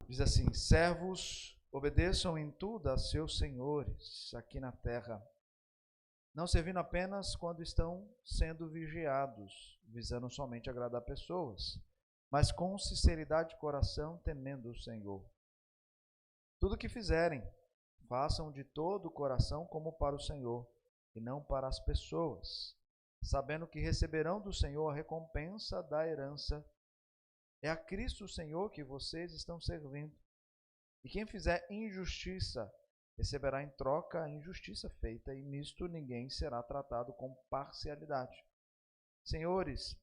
Diz assim: servos, obedeçam em tudo a seus senhores aqui na terra, não servindo apenas quando estão sendo vigiados, visando somente agradar pessoas, mas com sinceridade de coração, temendo o Senhor. Tudo o que fizerem, façam de todo o coração como para o Senhor, e não para as pessoas, sabendo que receberão do Senhor a recompensa da herança. É a Cristo o Senhor que vocês estão servindo. E quem fizer injustiça, receberá em troca a injustiça feita, e nisto ninguém será tratado com parcialidade. Senhores,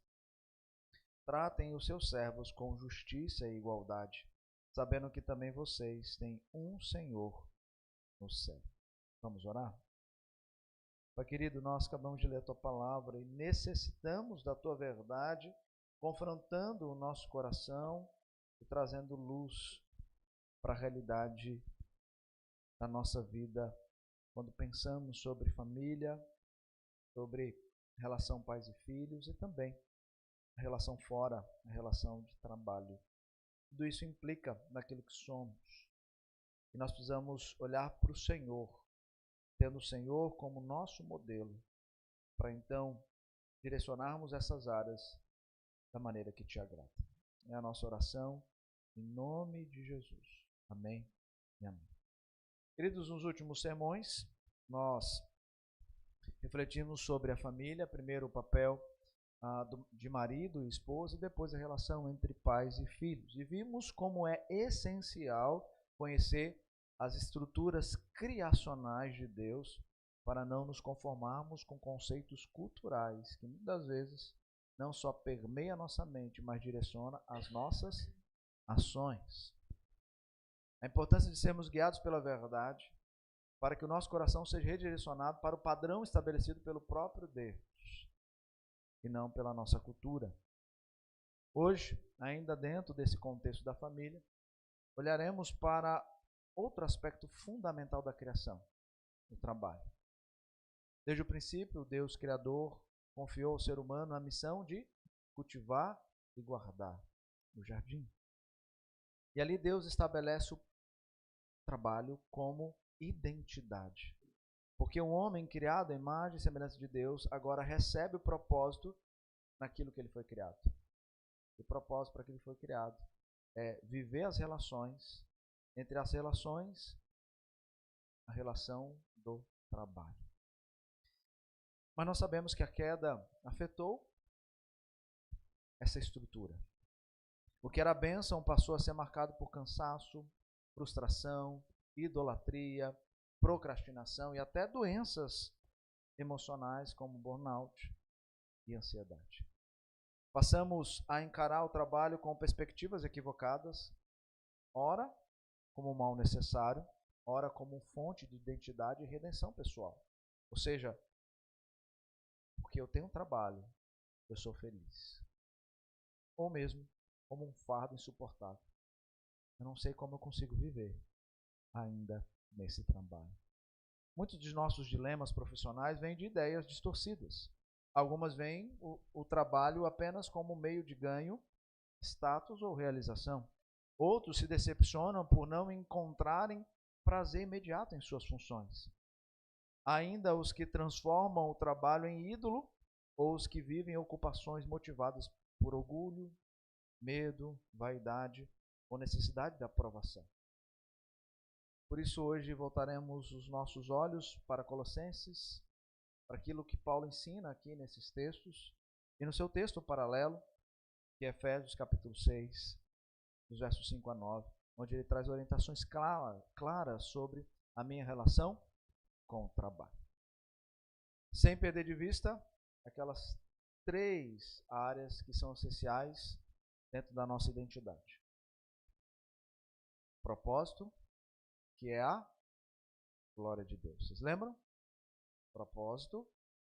tratem os seus servos com justiça e igualdade, sabendo que também vocês têm um Senhor no céu. Vamos orar? Pai querido, nós acabamos de ler a Tua palavra e necessitamos da Tua verdade, confrontando o nosso coração e trazendo luz para a realidade da nossa vida, quando pensamos sobre família, sobre relação pais e filhos e também a relação fora, a relação de trabalho. Tudo isso implica naquilo que somos. E nós precisamos olhar para o Senhor, tendo o Senhor como nosso modelo, para então direcionarmos essas áreas da maneira que te agrada. É a nossa oração, em nome de Jesus. Amém e amém. Queridos, nos últimos sermões, nós refletimos sobre a família, primeiro o papel de marido e esposa, e depois a relação entre pais e filhos. E vimos como é essencial conhecer as estruturas criacionais de Deus para não nos conformarmos com conceitos culturais que muitas vezes não só permeiam a nossa mente, mas direciona as nossas ações. A importância de sermos guiados pela verdade, para que o nosso coração seja redirecionado para o padrão estabelecido pelo próprio Deus, e não pela nossa cultura. Hoje, ainda dentro desse contexto da família, olharemos para outro aspecto fundamental da criação, o trabalho. Desde o princípio, o Deus Criador confiou ao ser humano a missão de cultivar e guardar o jardim. E ali Deus estabelece o trabalho como identidade. Porque um homem criado à imagem e semelhança de Deus agora recebe o propósito naquilo que ele foi criado. O propósito para que ele foi criado é viver as relações, entre as relações, a relação do trabalho. Mas nós sabemos que a queda afetou essa estrutura. O que era bênção passou a ser marcado por cansaço, frustração, idolatria, procrastinação e até doenças emocionais como burnout e ansiedade. Passamos a encarar o trabalho com perspectivas equivocadas, ora como um mal necessário, ora como fonte de identidade e redenção pessoal. Ou seja, porque eu tenho um trabalho, eu sou feliz. Ou mesmo como um fardo insuportável. Eu não sei como eu consigo viver ainda nesse trabalho. Muitos de nossos dilemas profissionais vêm de ideias distorcidas. Algumas veem o trabalho apenas como meio de ganho, status ou realização. Outros se decepcionam por não encontrarem prazer imediato em suas funções. Ainda os que transformam o trabalho em ídolo ou os que vivem ocupações motivadas por orgulho, medo, vaidade ou necessidade de aprovação. Por isso hoje voltaremos os nossos olhos para Colossenses, para aquilo que Paulo ensina aqui nesses textos, e no seu texto paralelo, que é Efésios capítulo 6, dos versos 5 a 9, onde ele traz orientações claras sobre a minha relação com o trabalho. Sem perder de vista aquelas 3 áreas que são essenciais dentro da nossa identidade. Propósito, que é a glória de Deus. Vocês lembram? Propósito,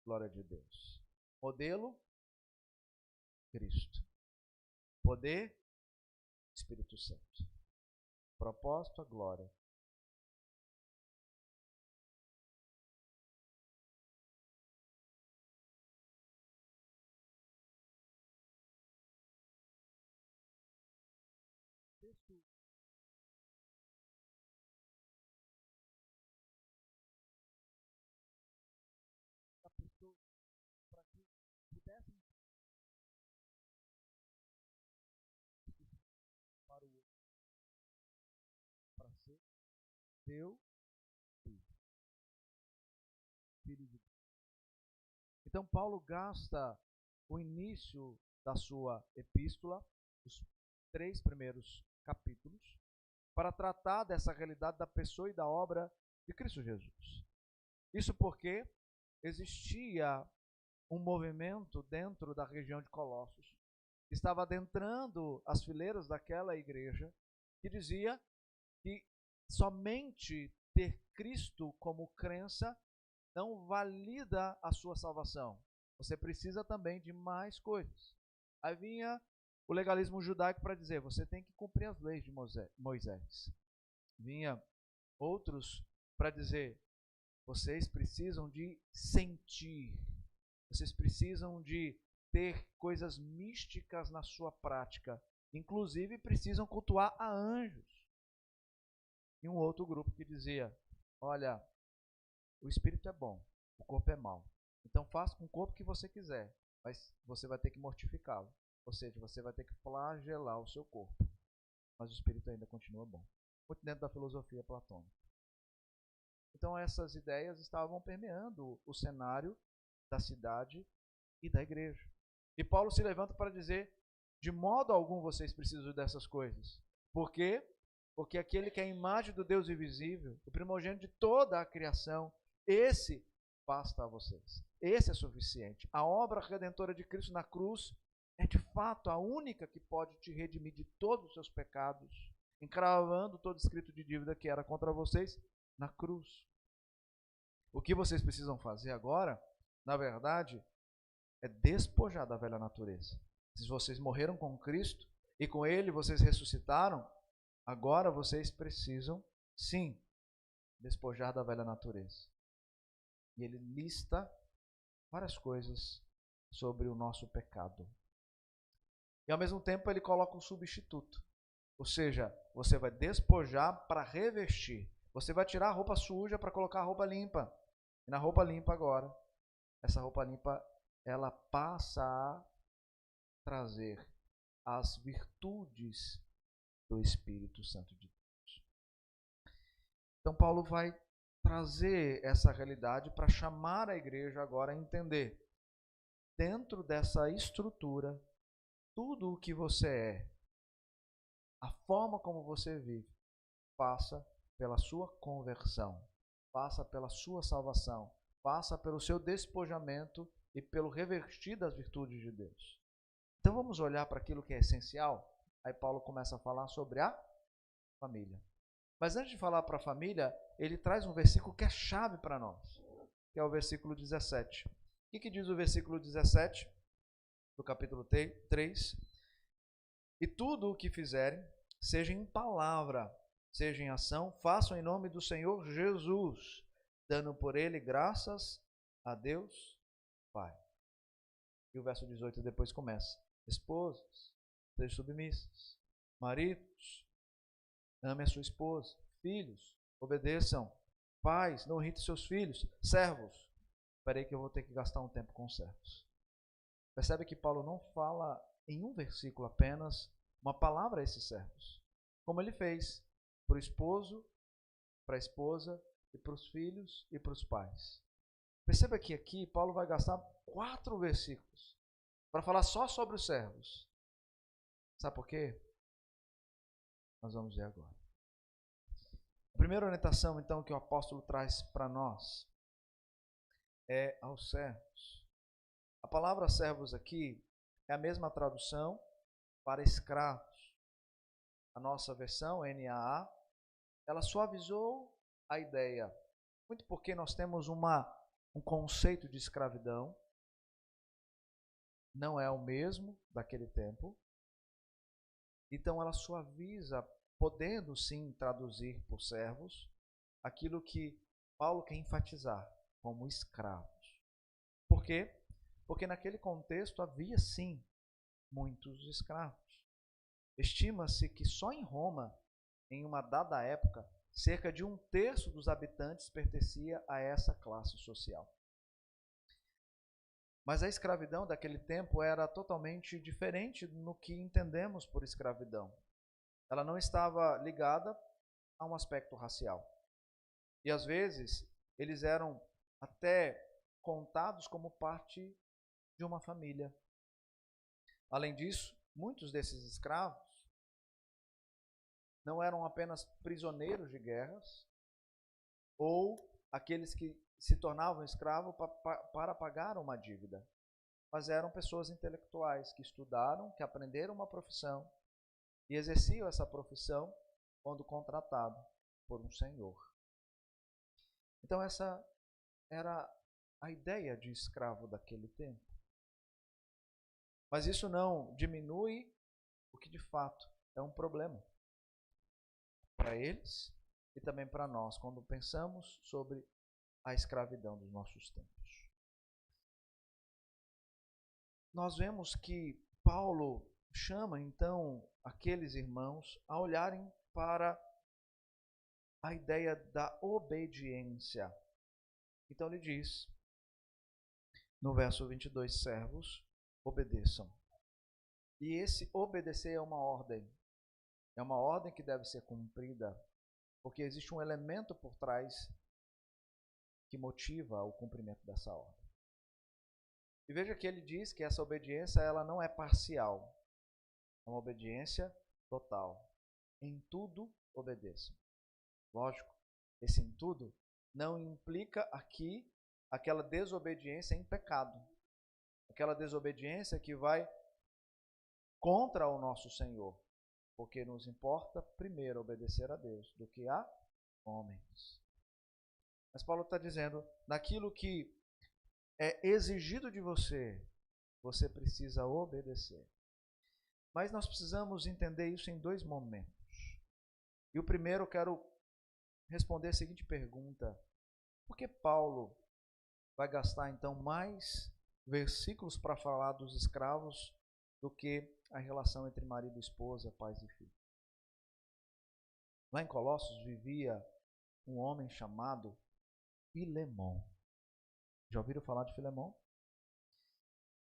glória de Deus. Modelo, Cristo. Poder, Espírito Santo. Propósito, a glória. texto da pessoa para que pudessem para o outro, para ser Deus, Filho de Deus. Então Paulo gasta o início da sua epístola, os 3 primeiros capítulos, para tratar dessa realidade da pessoa e da obra de Cristo Jesus. Isso porque existia um movimento dentro da região de Colossos, que estava adentrando as fileiras daquela igreja, que dizia que somente ter Cristo como crença não valida a sua salvação. Você precisa também de mais coisas. Aí vinha o legalismo judaico para dizer, você tem que cumprir as leis de Moisés. Vinha outros para dizer, vocês precisam de sentir, vocês precisam de ter coisas místicas na sua prática, inclusive precisam cultuar a anjos. E um outro grupo que dizia, olha, o espírito é bom, o corpo é mau. Então faça com o corpo que você quiser, mas você vai ter que mortificá-lo. Ou seja, você vai ter que flagelar o seu corpo. Mas o espírito ainda continua bom. Muito dentro da filosofia platônica. Então essas ideias estavam permeando o cenário da cidade e da igreja. E Paulo se levanta para dizer, de modo algum vocês precisam dessas coisas. Por quê? Porque aquele que é a imagem do Deus invisível, o primogênito de toda a criação, esse basta a vocês. Esse é suficiente. A obra redentora de Cristo na cruz é de fato a única que pode te redimir de todos os seus pecados, encravando todo escrito de dívida que era contra vocês na cruz. O que vocês precisam fazer agora, na verdade, é despojar da velha natureza. Se vocês morreram com Cristo e com Ele vocês ressuscitaram, agora vocês precisam, sim, despojar da velha natureza. E ele lista várias coisas sobre o nosso pecado. E ao mesmo tempo ele coloca um substituto. Ou seja, você vai despojar para revestir. Você vai tirar a roupa suja para colocar a roupa limpa. E na roupa limpa agora, essa roupa limpa, ela passa a trazer as virtudes do Espírito Santo de Deus. Então Paulo vai trazer essa realidade para chamar a igreja agora a entender, dentro dessa estrutura, tudo o que você é, a forma como você vive, passa pela sua conversão, passa pela sua salvação, passa pelo seu despojamento e pelo revestir das virtudes de Deus. Então vamos olhar para aquilo que é essencial. Aí Paulo começa a falar sobre a família. Mas antes de falar para a família, ele traz um versículo que é chave para nós, que é o versículo 17. O que diz o versículo 17 do capítulo 3? E tudo o que fizerem, seja em palavra, seja em ação, façam em nome do Senhor Jesus, dando por ele graças a Deus Pai. E o verso 18 depois começa. Esposas, sejam submissas. Maridos, ame a sua esposa. Filhos, obedeçam. Pais, não irritem seus filhos. Servos, esperei que eu vou ter que gastar um tempo com servos. Percebe que Paulo não fala em um versículo apenas uma palavra a esses servos, como ele fez para o esposo, para a esposa, e para os filhos e para os pais. Perceba que aqui Paulo vai gastar 4 versículos para falar só sobre os servos. Sabe por quê? Nós vamos ver agora. A primeira orientação, então, que o apóstolo traz para nós é aos servos. A palavra servos aqui é a mesma tradução para escravos. A nossa versão, NAA, ela suavizou a ideia. Muito porque nós temos um conceito de escravidão, não é o mesmo daquele tempo. Então ela suaviza, podendo sim traduzir por servos, aquilo que Paulo quer enfatizar como escravos. Por quê? Porque naquele contexto havia sim muitos escravos. Estima-se que só em Roma, em uma dada época, cerca de 1/3 dos habitantes pertencia a essa classe social. Mas a escravidão daquele tempo era totalmente diferente no que entendemos por escravidão. Ela não estava ligada a um aspecto racial. E às vezes eles eram até contados como parte de uma família. Além disso, muitos desses escravos não eram apenas prisioneiros de guerras ou aqueles que se tornavam escravos para pagar uma dívida, mas eram pessoas intelectuais que estudaram, que aprenderam uma profissão e exerciam essa profissão quando contratado por um senhor. Então essa era a ideia de escravo daquele tempo. Mas isso não diminui o que de fato é um problema para eles e também para nós, quando pensamos sobre a escravidão dos nossos tempos. Nós vemos que Paulo chama então aqueles irmãos a olharem para a ideia da obediência. Então ele diz, no verso 22, servos, obedeçam. E esse obedecer é uma ordem. É uma ordem que deve ser cumprida, porque existe um elemento por trás que motiva o cumprimento dessa ordem. E veja que ele diz que essa obediência ela não é parcial, é uma obediência total. Em tudo obedeçam. Lógico, esse em tudo não implica aqui aquela desobediência em pecado, aquela desobediência que vai contra o nosso Senhor, porque nos importa primeiro obedecer a Deus do que a homens. Mas Paulo está dizendo, naquilo que é exigido de você, você precisa obedecer. Mas nós precisamos entender isso em 2 momentos. E o primeiro eu quero responder a seguinte pergunta: por que Paulo vai gastar então mais versículos para falar dos escravos do que a relação entre marido e esposa, pais e filhos? Lá em Colossos vivia um homem chamado Filemão. Já ouviram falar de Filemão?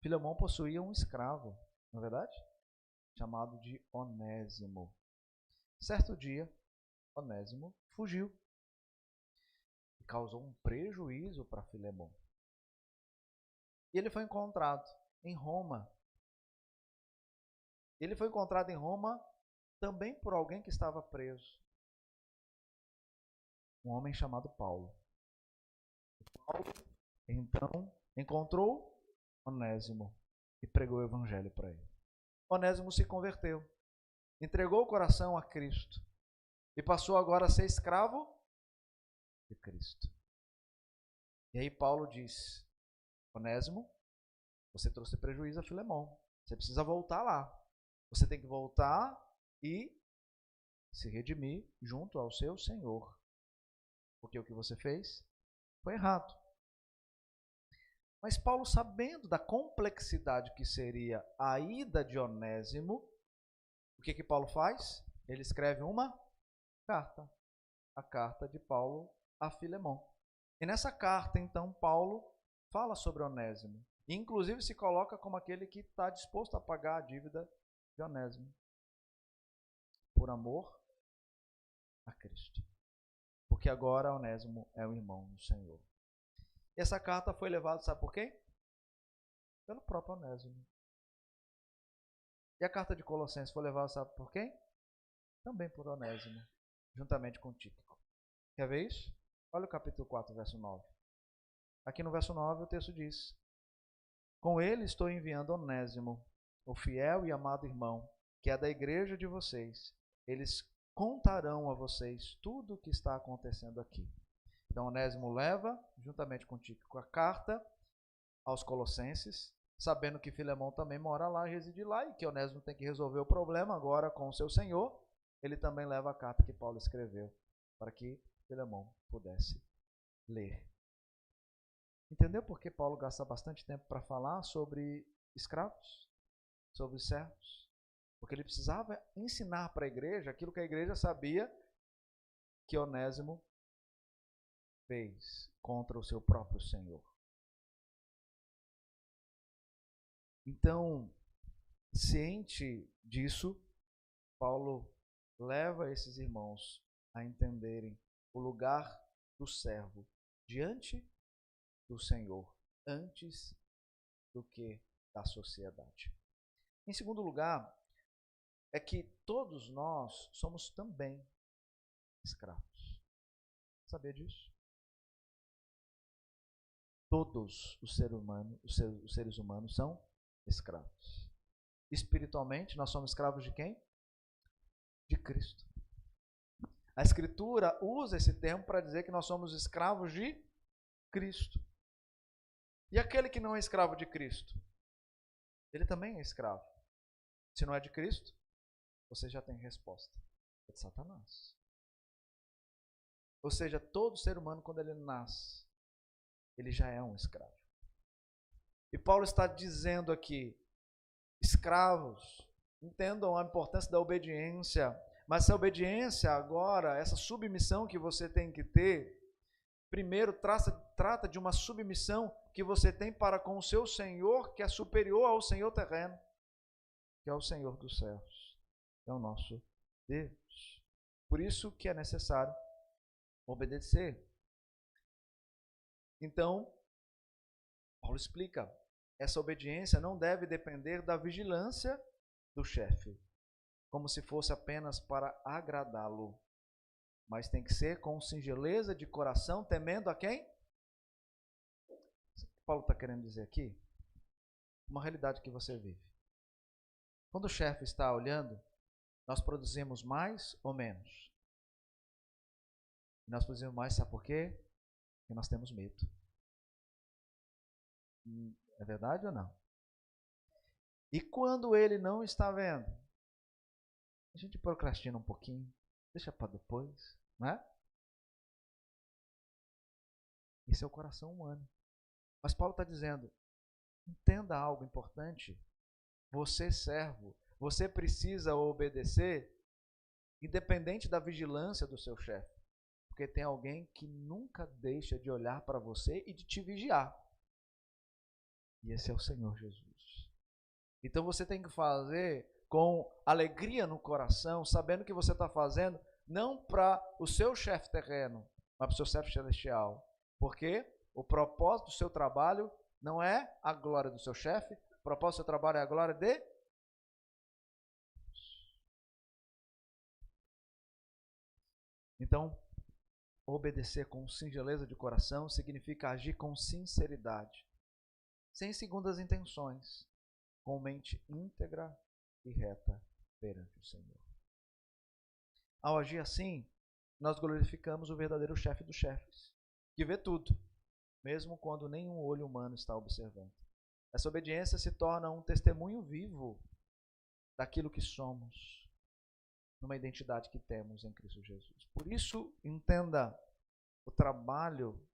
Filemão possuía um escravo, não é verdade? Chamado de Onésimo. Certo dia, Onésimo fugiu e causou um prejuízo para Filemão. E ele foi encontrado em Roma. Ele foi encontrado em Roma também por alguém que estava preso. Um homem chamado Paulo. Paulo, então, encontrou Onésimo e pregou o evangelho para ele. Onésimo se converteu, entregou o coração a Cristo e passou agora a ser escravo de Cristo. E aí Paulo diz, Onésimo, você trouxe prejuízo a Filemão, você precisa voltar lá. Você tem que voltar e se redimir junto ao seu Senhor, porque o que você fez foi errado. Mas Paulo, sabendo da complexidade que seria a ida de Onésimo, o que Paulo faz? Ele escreve uma carta, a carta de Paulo a Filemão. E nessa carta, então, Paulo fala sobre Onésimo, e inclusive se coloca como aquele que está disposto a pagar a dívida de Onésimo, por amor a Cristo. Porque agora Onésimo é o irmão do Senhor. E essa carta foi levada, sabe por quem? Pelo próprio Onésimo. E a carta de Colossenses foi levada, sabe por quem? Também por Onésimo, juntamente com Tíquico. Quer ver isso? Olha o capítulo 4, verso 9. Aqui no verso 9 o texto diz: com ele estou enviando Onésimo, o fiel e amado irmão, que é da igreja de vocês. Eles contarão a vocês tudo o que está acontecendo aqui. Então Onésimo leva, juntamente com Tíquico, a carta aos Colossenses, sabendo que Filemão também mora lá, reside lá, e que Onésimo tem que resolver o problema agora com o seu senhor. Ele também leva a carta que Paulo escreveu, para que Filemão pudesse ler. Entendeu por que Paulo gasta bastante tempo para falar sobre escravos? Sobre servos? Porque ele precisava ensinar para a igreja aquilo que a igreja sabia que Onésimo fez contra o seu próprio Senhor. Então, ciente disso, Paulo leva esses irmãos a entenderem o lugar do servo diante do Senhor, antes do que da sociedade. Em segundo lugar, é que todos nós somos também escravos. Sabia disso? Todos os seres humanos são escravos. Espiritualmente, nós somos escravos de quem? De Cristo. A Escritura usa esse termo para dizer que nós somos escravos de Cristo. E aquele que não é escravo de Cristo? Ele também é escravo. Se não é de Cristo, você já tem resposta. É de Satanás. Ou seja, todo ser humano, quando ele nasce, ele já é um escravo. E Paulo está dizendo aqui, escravos, entendam a importância da obediência, mas essa obediência agora, essa submissão que você tem que ter, primeiro trata de uma submissão que você tem para com o seu Senhor, que é superior ao Senhor terreno, que é o Senhor dos céus, que é o nosso Deus. Por isso que é necessário obedecer. Então, Paulo explica, essa obediência não deve depender da vigilância do chefe, como se fosse apenas para agradá-lo, mas tem que ser com singeleza de coração, temendo a quem? O que Paulo está querendo dizer aqui? Uma realidade que você vive. Quando o chefe está olhando, nós produzimos mais ou menos? Nós produzimos mais, sabe por quê? Porque nós temos medo. É verdade ou não? E quando ele não está vendo, a gente procrastina um pouquinho, deixa para depois, não é? Esse é o coração humano. Mas Paulo está dizendo, entenda algo importante, você servo, você precisa obedecer, independente da vigilância do seu chefe, porque tem alguém que nunca deixa de olhar para você e de te vigiar. E esse é o Senhor Jesus. Então você tem que fazer com alegria no coração, sabendo que você está fazendo não para o seu chefe terreno, mas para o seu chefe celestial. Porque o propósito do seu trabalho não é a glória do seu chefe, o propósito do seu trabalho é a glória de Deus. Então, obedecer com singeleza de coração significa agir com sinceridade, sem segundas intenções, com mente íntegra e reta perante o Senhor. Ao agir assim, nós glorificamos o verdadeiro chefe dos chefes, que vê tudo, mesmo quando nenhum olho humano está observando. Essa obediência se torna um testemunho vivo daquilo que somos, numa identidade que temos em Cristo Jesus. Por isso, entenda, o trabalho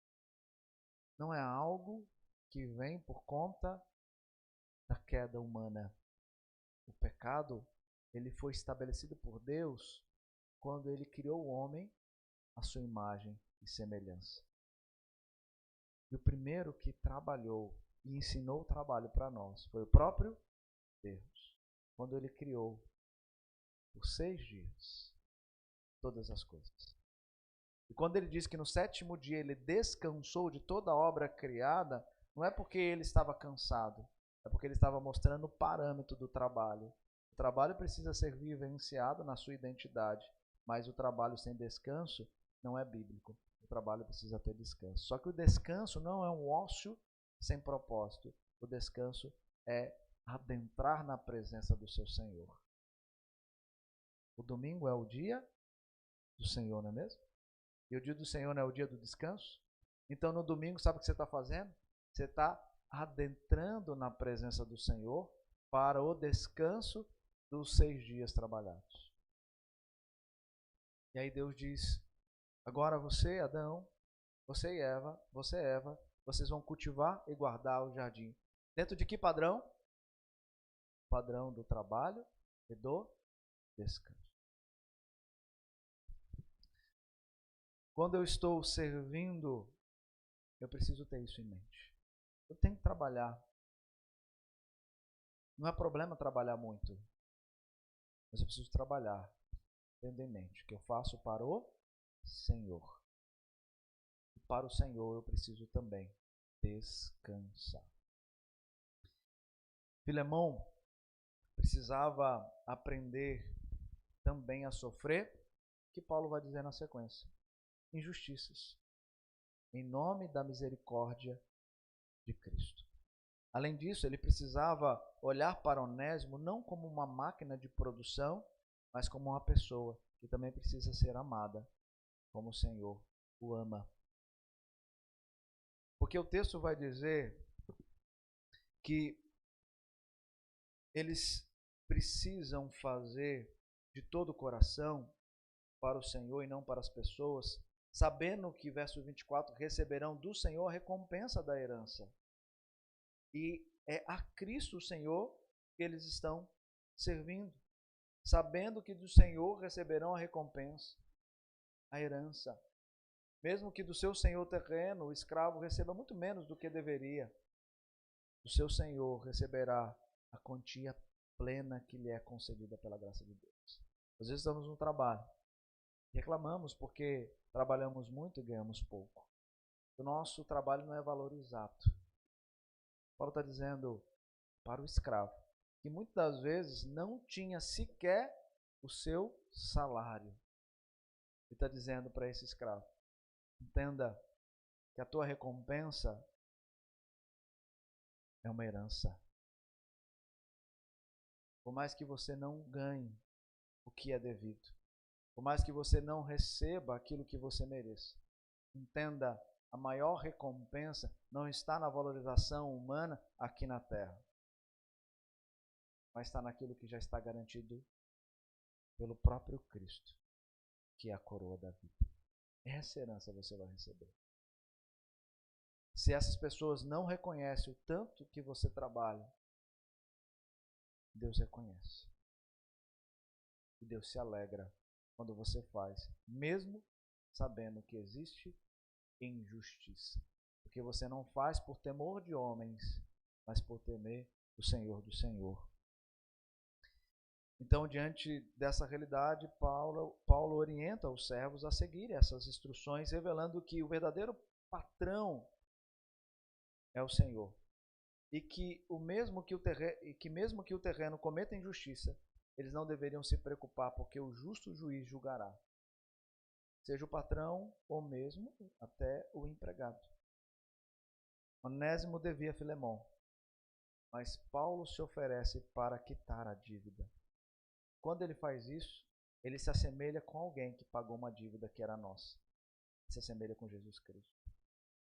não é algo que vem por conta da queda humana. O pecado, ele foi estabelecido por Deus quando ele criou o homem à sua imagem e semelhança. E o primeiro que trabalhou e ensinou o trabalho para nós foi o próprio Deus, quando ele criou por 6 dias todas as coisas. E quando ele diz que no 7º dia ele descansou de toda a obra criada, não é porque ele estava cansado, é porque ele estava mostrando o parâmetro do trabalho. O trabalho precisa ser vivenciado na sua identidade, mas o trabalho sem descanso não é bíblico. O trabalho precisa ter descanso. Só que o descanso não é um ócio sem propósito. O descanso é adentrar na presença do seu Senhor. O domingo é o dia do Senhor, não é mesmo? E o dia do Senhor não é o dia do descanso? Então no domingo, sabe o que você está fazendo? Você está adentrando na presença do Senhor para o descanso dos 6 dias trabalhados. E aí Deus diz, agora você, Adão, você e Eva, vocês vão cultivar e guardar o jardim. Dentro de que padrão? Padrão do trabalho e do descanso. Quando eu estou servindo, eu preciso ter isso em mente. Eu tenho que trabalhar. Não é problema trabalhar muito, mas eu preciso trabalhar, tendo em mente que eu faço para o Senhor. E para o Senhor eu preciso também descansar. Filemão precisava aprender também a sofrer, que Paulo vai dizer na sequência: injustiças, em nome da misericórdia de Cristo. Além disso, ele precisava olhar para Onésimo não como uma máquina de produção, mas como uma pessoa que também precisa ser amada, como o Senhor o ama. Porque o texto vai dizer que eles precisam fazer de todo o coração para o Senhor e não para as pessoas, sabendo que, verso 24, receberão do Senhor a recompensa da herança. E é a Cristo o Senhor que eles estão servindo, sabendo que do Senhor receberão a recompensa, a herança. Mesmo que do seu senhor terreno o escravo receba muito menos do que deveria, do seu senhor receberá a quantia plena que lhe é concedida pela graça de Deus. Às vezes estamos no trabalho, reclamamos porque trabalhamos muito e ganhamos pouco. O nosso trabalho não é valorizado. Paulo está dizendo para o escravo, que muitas das vezes não tinha sequer o seu salário. Ele está dizendo para esse escravo: entenda que a tua recompensa é uma herança. Por mais que você não ganhe o que é devido, por mais que você não receba aquilo que você mereça, entenda, a maior recompensa não está na valorização humana aqui na terra, mas está naquilo que já está garantido pelo próprio Cristo, que é a coroa da vida. Essa herança você vai receber. Se essas pessoas não reconhecem o tanto que você trabalha, Deus reconhece. E Deus se alegra quando você faz, mesmo sabendo que existe injustiça. Porque você não faz por temor de homens, mas por temer o Senhor do Senhor. Então, diante dessa realidade, Paulo orienta os servos a seguirem essas instruções, revelando que o verdadeiro patrão é o Senhor. E que mesmo que o terreno cometa injustiça, eles não deveriam se preocupar, porque o justo juiz julgará. Seja o patrão ou mesmo até o empregado. Onésimo devia a Filemão, mas Paulo se oferece para quitar a dívida. Quando ele faz isso, ele se assemelha com alguém que pagou uma dívida que era nossa. Se assemelha com Jesus Cristo.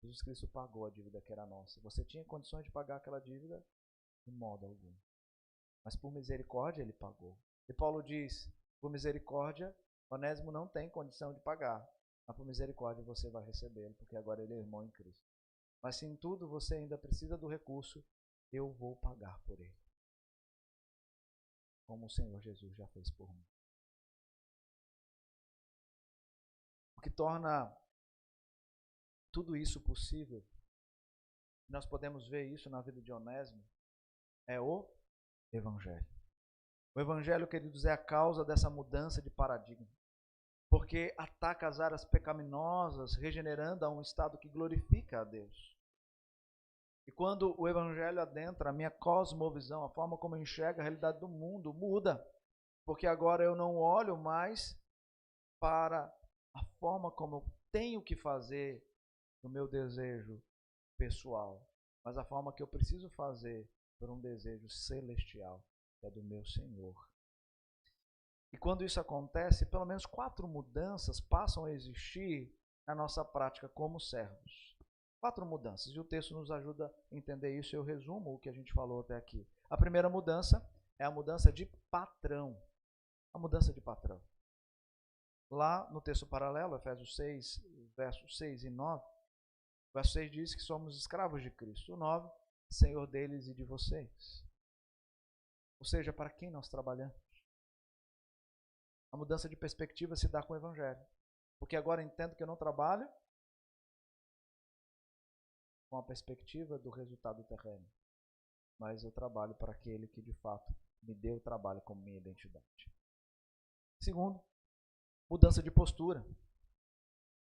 Jesus Cristo pagou a dívida que era nossa. Você tinha condições de pagar aquela dívida? De modo algum. Mas por misericórdia ele pagou. E Paulo diz, por misericórdia, Onésimo não tem condição de pagar, mas por misericórdia você vai recebê-lo, porque agora ele é irmão em Cristo. Mas se em tudo você ainda precisa do recurso, eu vou pagar por ele, como o Senhor Jesus já fez por mim. O que torna tudo isso possível, nós podemos ver isso na vida de Onésimo, é o Evangelho. O Evangelho, queridos, é a causa dessa mudança de paradigma, porque ataca as áreas pecaminosas, regenerando a um estado que glorifica a Deus. E quando o Evangelho adentra a minha cosmovisão, a forma como eu enxergo a realidade do mundo muda, porque agora eu não olho mais para a forma como eu tenho que fazer no meu desejo pessoal, mas a forma que eu preciso fazer por um desejo celestial, que é do meu Senhor. E quando isso acontece, pelo menos 4 mudanças passam a existir na nossa prática como servos. 4 mudanças, e o texto nos ajuda a entender isso. Eu resumo o que a gente falou até aqui. A primeira mudança é a mudança de patrão. A mudança de patrão. Lá no texto paralelo, Efésios 6, versos 6 e 9, o verso 6 diz que somos escravos de Cristo. O 9, Senhor deles e de vocês. Ou seja, para quem nós trabalhamos? A mudança de perspectiva se dá com o Evangelho. Porque agora entendo que eu não trabalho com a perspectiva do resultado terreno, mas eu trabalho para aquele que de fato me deu o trabalho como minha identidade. Segundo, mudança de postura.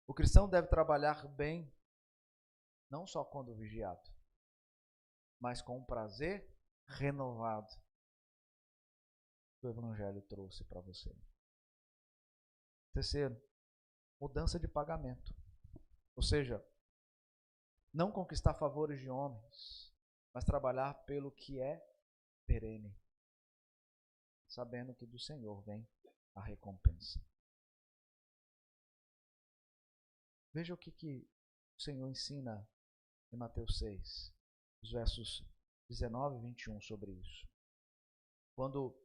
O cristão deve trabalhar bem, não só quando vigiado, mas com um prazer renovado que o Evangelho trouxe para você. Terceiro, mudança de pagamento. Ou seja, não conquistar favores de homens, mas trabalhar pelo que é perene, sabendo que do Senhor vem a recompensa. Veja o que o Senhor ensina em Mateus 6, os versos 19 e 21 sobre isso. Quando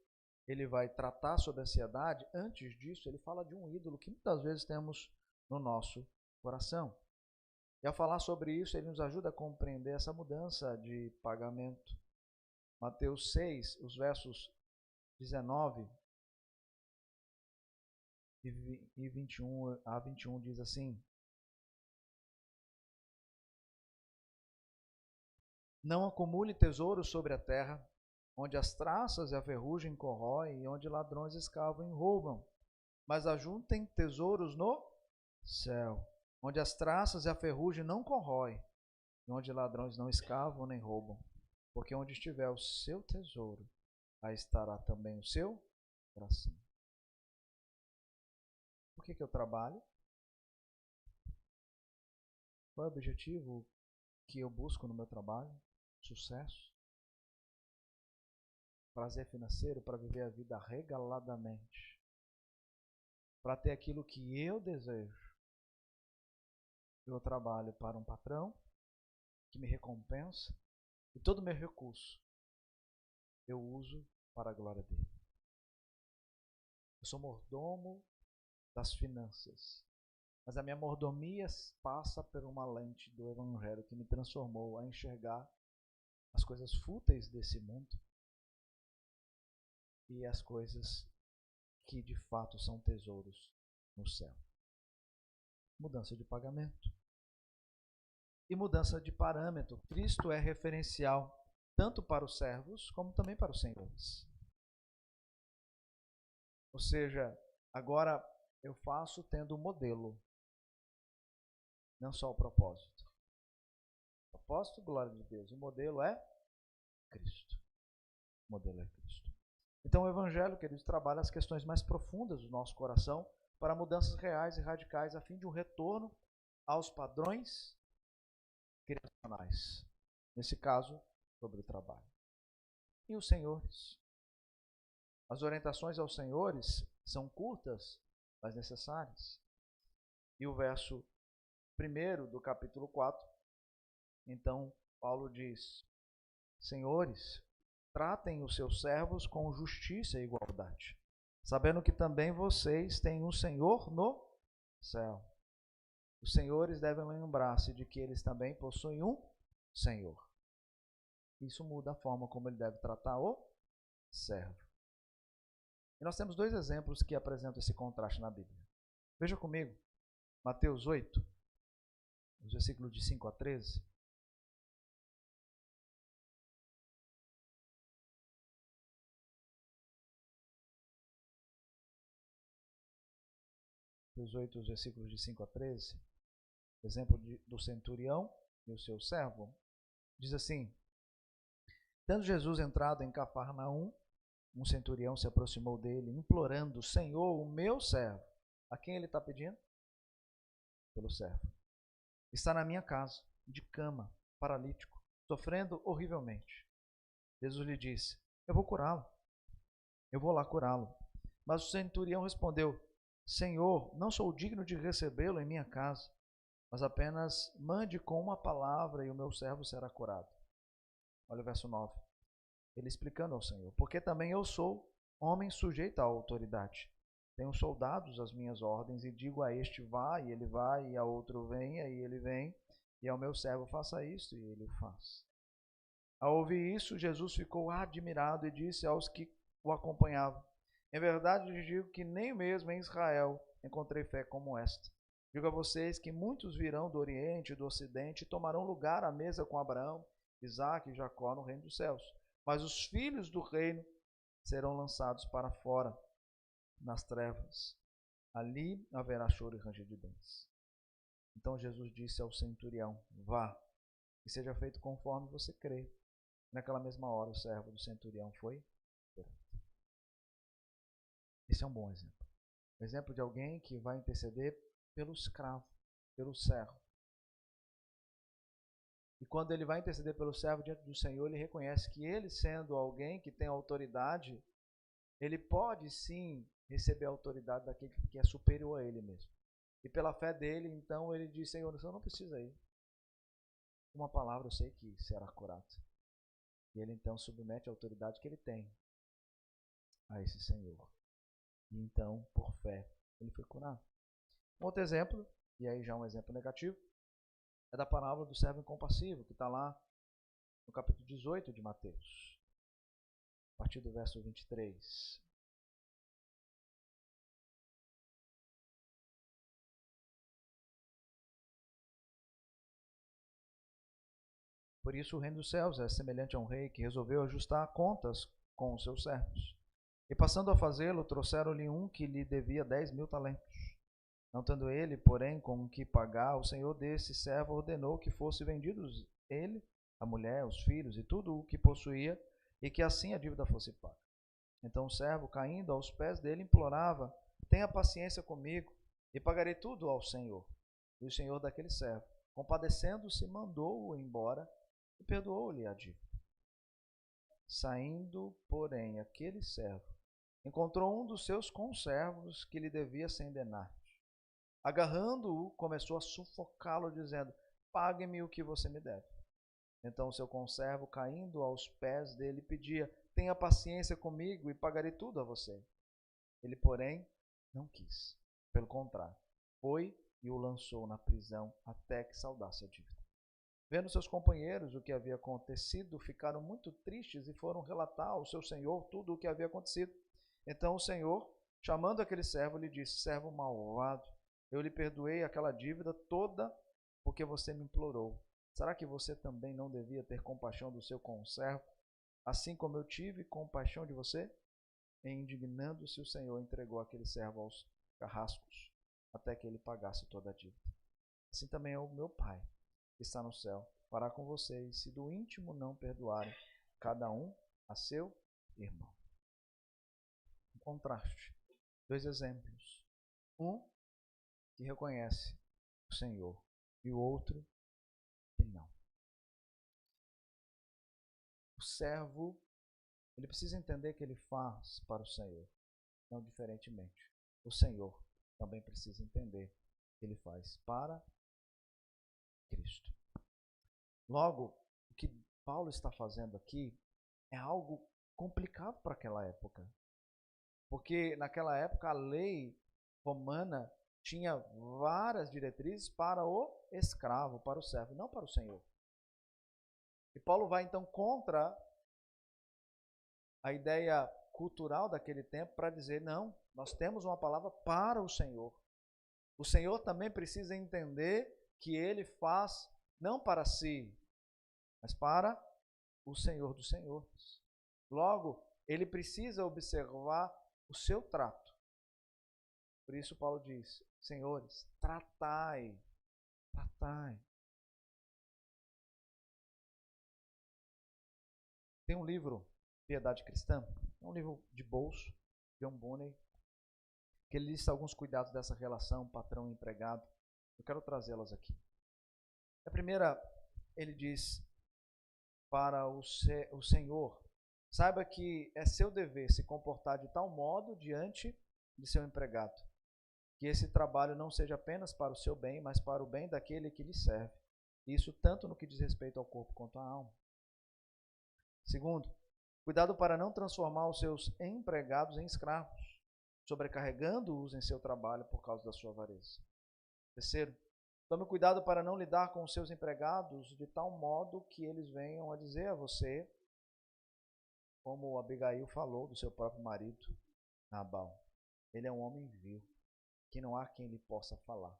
ele vai tratar sobre a ansiedade, antes disso ele fala de um ídolo que muitas vezes temos no nosso coração. E ao falar sobre isso, ele nos ajuda a compreender essa mudança de pagamento. Mateus 6, os versos 19 e 21 a 21 diz assim: Não acumule tesouros sobre a terra, onde as traças e a ferrugem corroem e onde ladrões escavam e roubam, mas ajuntem tesouros no céu, onde as traças e a ferrugem não corroem e onde ladrões não escavam nem roubam, porque onde estiver o seu tesouro, aí estará também o seu coração. Por que eu trabalho? Qual é o objetivo que eu busco no meu trabalho? Sucesso? Prazer financeiro para viver a vida regaladamente, para ter aquilo que eu desejo. Eu trabalho para um patrão que me recompensa e todo o meu recurso eu uso para a glória dele. Eu sou mordomo das finanças, mas a minha mordomia passa por uma lente do Evangelho que me transformou a enxergar as coisas fúteis desse mundo e as coisas que de fato são tesouros no céu. Mudança de pagamento e mudança de parâmetro. Cristo é referencial tanto para os servos como também para os senhores. Ou seja, agora eu faço tendo um modelo, não só o propósito. O propósito, glória de Deus. O modelo é Cristo. O modelo é Cristo. Então o Evangelho, queridos, trabalha as questões mais profundas do nosso coração para mudanças reais e radicais a fim de um retorno aos padrões criacionais. Nesse caso, sobre o trabalho. E os senhores? As orientações aos senhores são curtas, mas necessárias. E o verso 1 do capítulo 4, então Paulo diz: Senhores, tratem os seus servos com justiça e igualdade, sabendo que também vocês têm um Senhor no céu. Os senhores devem lembrar-se de que eles também possuem um Senhor. Isso muda a forma como ele deve tratar o servo. E nós temos dois exemplos que apresentam esse contraste na Bíblia. Veja comigo, Mateus 8, os versículos de 5 a 13. Mateus 8, os versículos de 5 a 13. Exemplo do centurião e o seu servo. Diz assim: Tendo Jesus entrado em Cafarnaum, um centurião se aproximou dele, implorando: Senhor, o meu servo. A quem ele está pedindo? Pelo servo. Está na minha casa, de cama, paralítico, sofrendo horrivelmente. Jesus lhe disse: Eu vou curá-lo. Eu vou lá curá-lo. Mas o centurião respondeu: Senhor, não sou digno de recebê-lo em minha casa, mas apenas mande com uma palavra e o meu servo será curado. Olha o verso 9. Ele explicando ao Senhor: Porque também eu sou homem sujeito à autoridade. Tenho soldados às minhas ordens e digo a este vá e ele vai, e a outro venha e ele vem, e ao meu servo faça isto e ele o faz. Ao ouvir isso, Jesus ficou admirado e disse aos que o acompanhavam: Em verdade lhes digo que nem mesmo em Israel encontrei fé como esta. Digo a vocês que muitos virão do Oriente e do Ocidente e tomarão lugar à mesa com Abraão, Isaque e Jacó no reino dos céus. Mas os filhos do reino serão lançados para fora, nas trevas. Ali haverá choro e ranger de dentes. Então Jesus disse ao centurião: vá, e seja feito conforme você crê. Naquela mesma hora, o servo do centurião foi curado. Esse é um bom exemplo. Um exemplo de alguém que vai interceder pelo escravo, pelo servo. E quando ele vai interceder pelo servo diante do Senhor, ele reconhece que ele, sendo alguém que tem autoridade, ele pode sim receber a autoridade daquele que é superior a ele mesmo. E pela fé dele, então, ele diz: Senhor, o Senhor não precisa ir. Uma palavra eu sei que será curado. E ele então submete a autoridade que ele tem a esse Senhor. E então, por fé, ele foi curado. Um outro exemplo, e aí já um exemplo negativo, é da parábola do servo incompassivo, que está lá no capítulo 18 de Mateus, a partir do verso 23. Por isso o reino dos céus é semelhante a um rei que resolveu ajustar contas com os seus servos. E passando a fazê-lo, trouxeram-lhe um que lhe devia 10.000 talentos. Não tendo ele, porém, com o que pagar, o senhor desse servo ordenou que fosse vendidos ele, a mulher, os filhos e tudo o que possuía, e que assim a dívida fosse paga. Então o servo, caindo aos pés dele, implorava: tenha paciência comigo, e pagarei tudo ao senhor. E o senhor daquele servo, compadecendo-se, mandou-o embora e perdoou-lhe a dívida. Saindo, porém, aquele servo encontrou um dos seus conservos que lhe devia 100 denários. Agarrando-o, começou a sufocá-lo, dizendo: pague-me o que você me deve. Então o seu conservo, caindo aos pés dele, pedia: tenha paciência comigo e pagarei tudo a você. Ele, porém, não quis. Pelo contrário, foi e o lançou na prisão até que saudasse a dívida. Vendo seus companheiros o que havia acontecido, ficaram muito tristes e foram relatar ao seu senhor tudo o que havia acontecido. Então o senhor, chamando aquele servo, lhe disse: servo malvado, eu lhe perdoei aquela dívida toda porque você me implorou. Será que você também não devia ter compaixão do seu conservo, assim como eu tive compaixão de você? E indignando-se, o Senhor entregou aquele servo aos carrascos, até que ele pagasse toda a dívida. Assim também é o meu Pai, que está no céu, fará com vocês, se do íntimo não perdoarem cada um a seu irmão. Um contraste. Dois exemplos. Um que reconhece o Senhor e o outro que não. O servo, ele precisa entender que ele faz para o Senhor, não diferentemente. O Senhor também precisa entender que ele faz para Cristo. Logo, o que Paulo está fazendo aqui é algo complicado para aquela época. Porque naquela época a lei romana tinha várias diretrizes para o escravo, para o servo, não para o Senhor. E Paulo vai então contra a ideia cultural daquele tempo para dizer: não, nós temos uma palavra para o Senhor. O Senhor também precisa entender que ele faz não para si, mas para o Senhor dos senhores. Logo, ele precisa observar o seu trato. Por isso Paulo diz: senhores, tratai. Tem um livro, Piedade Cristã, é um livro de bolso, John Bunyan, que ele lista alguns cuidados dessa relação patrão-empregado. Eu quero trazê-las aqui. A primeira, ele diz para o Senhor: saiba que é seu dever se comportar de tal modo diante de seu empregado, que esse trabalho não seja apenas para o seu bem, mas para o bem daquele que lhe serve. Isso tanto no que diz respeito ao corpo quanto à alma. Segundo, cuidado para não transformar os seus empregados em escravos, sobrecarregando-os em seu trabalho por causa da sua avareza. Terceiro, tome cuidado para não lidar com os seus empregados de tal modo que eles venham a dizer a você, como Abigail falou do seu próprio marido: Nabal. Ele é um homem vil, que não há quem lhe possa falar.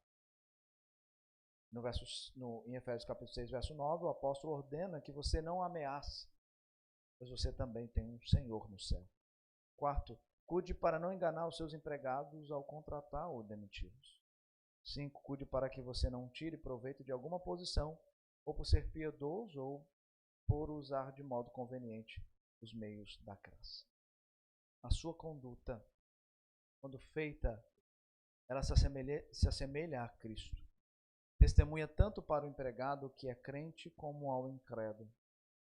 Em Efésios capítulo 6, verso 9, o apóstolo ordena que você não ameace, pois você também tem um Senhor no céu. Quarto, cuide para não enganar os seus empregados ao contratar ou demiti-los. 5, cuide para que você não tire proveito de alguma posição, ou por ser piedoso, ou por usar de modo conveniente os meios da graça. A sua conduta, quando feita, ela se assemelha a Cristo. Testemunha tanto para o empregado que é crente como ao incrédulo,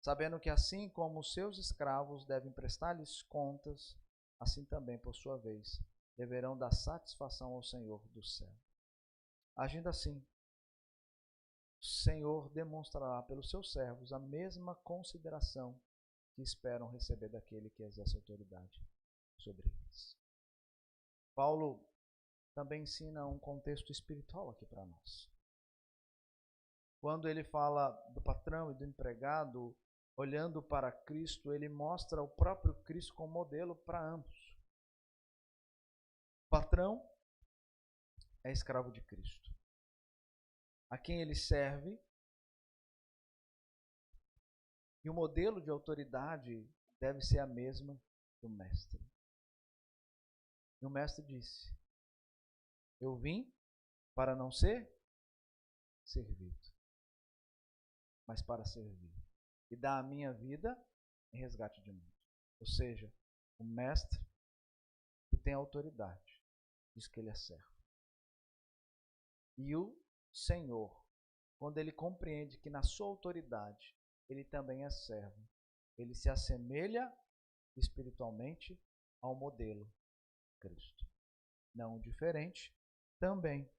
sabendo que assim como os seus escravos devem prestar-lhes contas, assim também, por sua vez, deverão dar satisfação ao Senhor do céu. Agindo assim, o Senhor demonstrará pelos seus servos a mesma consideração que esperam receber daquele que exerce autoridade sobre eles. Paulo também ensina um contexto espiritual aqui para nós. Quando ele fala do patrão e do empregado, olhando para Cristo, ele mostra o próprio Cristo como modelo para ambos. O patrão é escravo de Cristo, a quem ele serve, e o modelo de autoridade deve ser a mesma do mestre. E o mestre disse: eu vim para não ser servido, mas para servir e dar a minha vida em resgate de muitos. Ou seja, o mestre que tem autoridade diz que ele é servo. E o Senhor, quando ele compreende que na sua autoridade ele também é servo, ele se assemelha espiritualmente ao modelo Cristo. Não diferente, também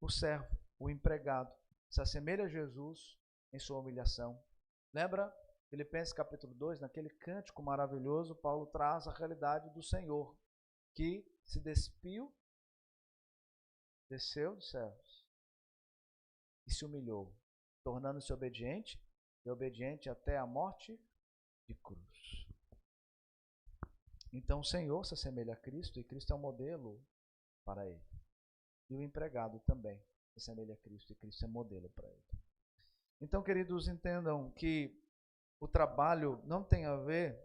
o servo, o empregado, se assemelha a Jesus em sua humilhação. Lembra? Filipenses capítulo 2, naquele cântico maravilhoso, Paulo traz a realidade do Senhor, que se despiu, desceu dos céus e se humilhou, tornando-se obediente, e obediente até a morte de cruz. Então o Senhor se assemelha a Cristo, e Cristo é um modelo para ele. E o empregado também se assemelha a Cristo, e Cristo é modelo para ele. Então, queridos, entendam que o trabalho não tem a ver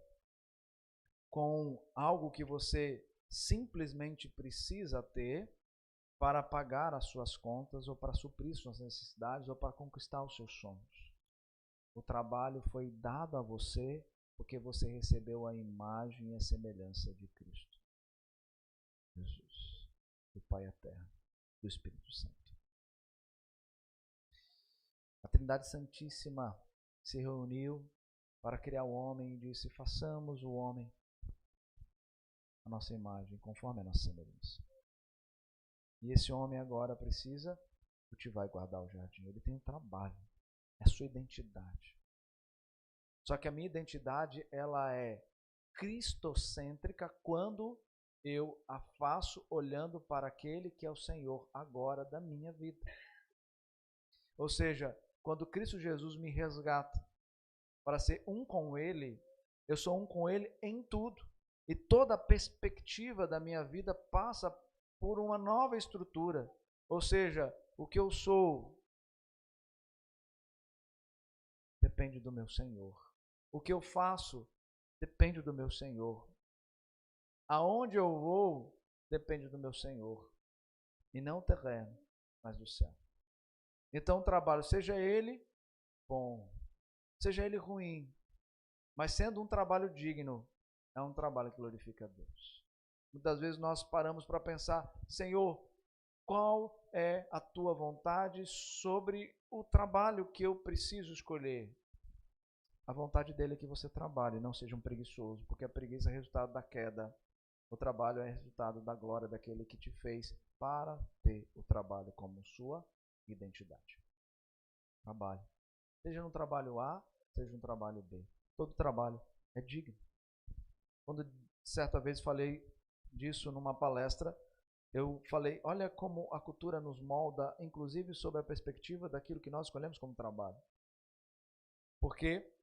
com algo que você simplesmente precisa ter para pagar as suas contas, ou para suprir suas necessidades, ou para conquistar os seus sonhos. O trabalho foi dado a você porque você recebeu a imagem e a semelhança de Cristo Jesus, do Pai eterno, do Espírito Santo. A Trindade Santíssima se reuniu para criar o homem e disse: façamos o homem a nossa imagem, conforme a nossa semelhança. E esse homem agora precisa cultivar e guardar o jardim. Ele tem um trabalho, é a sua identidade. Só que a minha identidade, ela é cristocêntrica quando eu a faço olhando para aquele que é o Senhor agora da minha vida. Ou seja, quando Cristo Jesus me resgata para ser um com Ele, eu sou um com Ele em tudo. E toda a perspectiva da minha vida passa por uma nova estrutura. Ou seja, o que eu sou depende do meu Senhor. O que eu faço depende do meu Senhor. Aonde eu vou depende do meu Senhor. E não terreno, mas do céu. Então o trabalho, seja ele bom, seja ele ruim, mas sendo um trabalho digno, é um trabalho que glorifica a Deus. Muitas vezes nós paramos para pensar: Senhor, qual é a tua vontade sobre o trabalho que eu preciso escolher? A vontade dele é que você trabalhe, não seja um preguiçoso, porque a preguiça é resultado da queda. O trabalho é resultado da glória daquele que te fez para ter o trabalho como sua identidade. Trabalho. Seja no trabalho A, seja no trabalho B. Todo trabalho é digno. Quando certa vez falei disso numa palestra, eu falei: olha como a cultura nos molda, inclusive sob a perspectiva daquilo que nós escolhemos como trabalho. Porque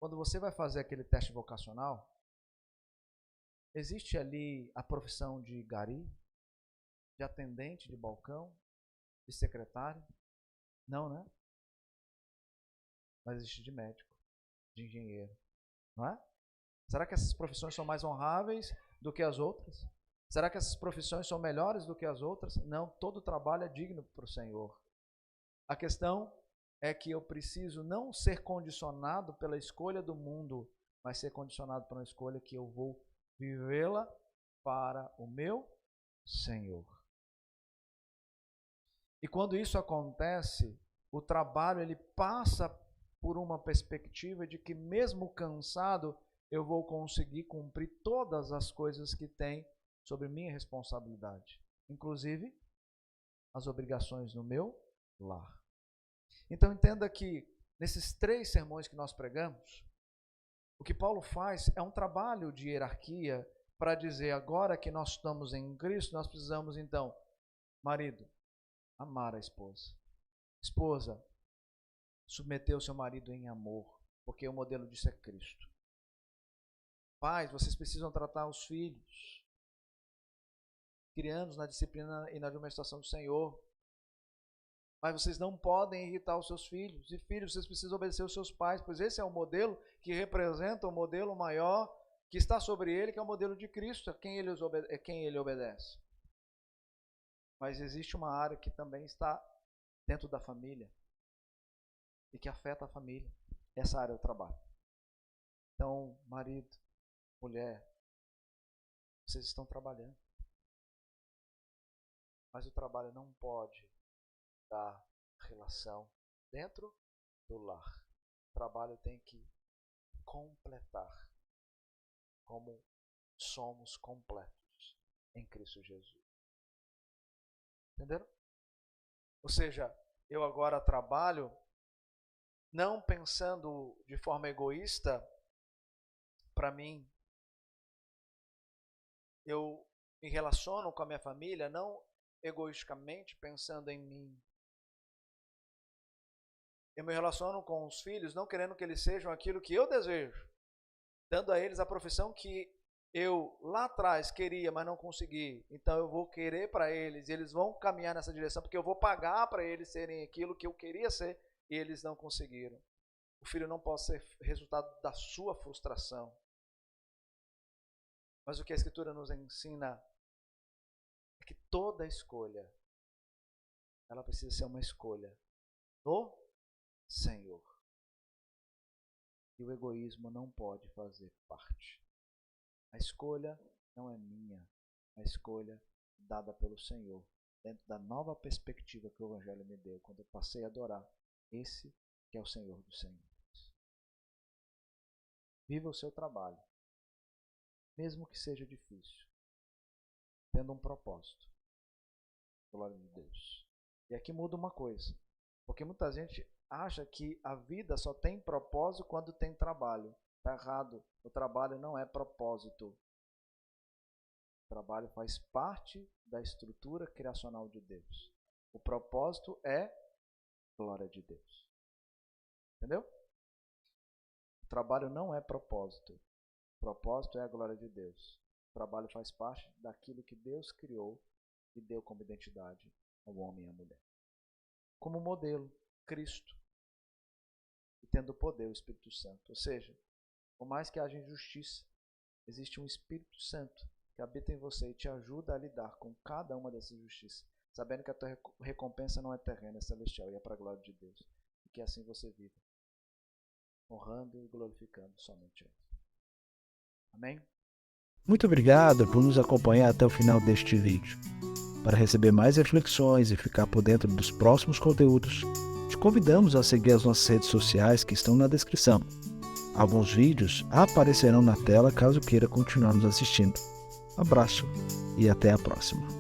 quando você vai fazer aquele teste vocacional, Existe ali a profissão de gari, de atendente de balcão, de secretário? Não, né? Mas existe de médico, de engenheiro, não é? Será que essas profissões são mais honráveis do que as outras? Será que essas profissões são melhores do que as outras? Não, todo trabalho é digno para o Senhor. A questão é que eu preciso não ser condicionado pela escolha do mundo, mas ser condicionado por uma escolha que eu vou vivê-la para o meu Senhor. E quando isso acontece, o trabalho ele passa por uma perspectiva de que mesmo cansado, eu vou conseguir cumprir todas as coisas que tem sobre minha responsabilidade, inclusive as obrigações no meu lar. Então entenda que nesses 3 sermões que nós pregamos, o que Paulo faz é um trabalho de hierarquia para dizer, agora que nós estamos em Cristo, nós precisamos então, marido, amar a esposa. Esposa, submeter o seu marido em amor, porque o modelo disso é Cristo. Pais, vocês precisam tratar os filhos, criando-os na disciplina e na administração do Senhor. Mas vocês não podem irritar os seus filhos. E filhos, vocês precisam obedecer os seus pais, pois esse é o modelo que representa o modelo maior que está sobre ele, que é o modelo de Cristo, a quem ele obedece. Mas existe uma área que também está dentro da família e que afeta a família. Essa área é o trabalho. Então, marido, mulher, vocês estão trabalhando. Mas o trabalho não pode dar relação dentro do lar. O trabalho tem que completar como somos completos em Cristo Jesus. Entenderam? Ou seja, eu agora trabalho não pensando de forma egoísta para mim. Eu me relaciono com a minha família não egoisticamente pensando em mim. Eu me relaciono com os filhos não querendo que eles sejam aquilo que eu desejo, dando a eles a profissão que eu lá atrás queria, mas não consegui. Então eu vou querer para eles, e eles vão caminhar nessa direção, porque eu vou pagar para eles serem aquilo que eu queria ser, e eles não conseguiram. O filho não pode ser resultado da sua frustração. Mas o que a Escritura nos ensina é que toda escolha, ela precisa ser uma escolha no Senhor. E o egoísmo não pode fazer parte. A escolha não é minha, a escolha é dada pelo Senhor, dentro da nova perspectiva que o Evangelho me deu, quando eu passei a adorar esse que é o Senhor dos Senhores. Viva o seu trabalho, mesmo que seja difícil, tendo um propósito. Glória a Deus. E aqui muda uma coisa, porque muita gente acha que a vida só tem propósito quando tem trabalho. Está errado. O trabalho não é propósito. O trabalho faz parte da estrutura criacional de Deus. O propósito é glória de Deus. Entendeu? O trabalho não é propósito. O propósito é a glória de Deus. O trabalho faz parte daquilo que Deus criou e deu como identidade ao homem e à mulher. Como modelo, Cristo. E tendo o poder, o Espírito Santo. Ou seja, por mais que haja injustiça, existe um Espírito Santo que habita em você e te ajuda a lidar com cada uma dessas injustiças, sabendo que a tua recompensa não é terrena, é celestial e é para a glória de Deus. E que assim você viva, honrando e glorificando somente Ele. Amém? Muito obrigado por nos acompanhar até o final deste vídeo. Para receber mais reflexões e ficar por dentro dos próximos conteúdos, te convidamos a seguir as nossas redes sociais que estão na descrição. Alguns vídeos aparecerão na tela caso queira continuar nos assistindo. Abraço e até a próxima.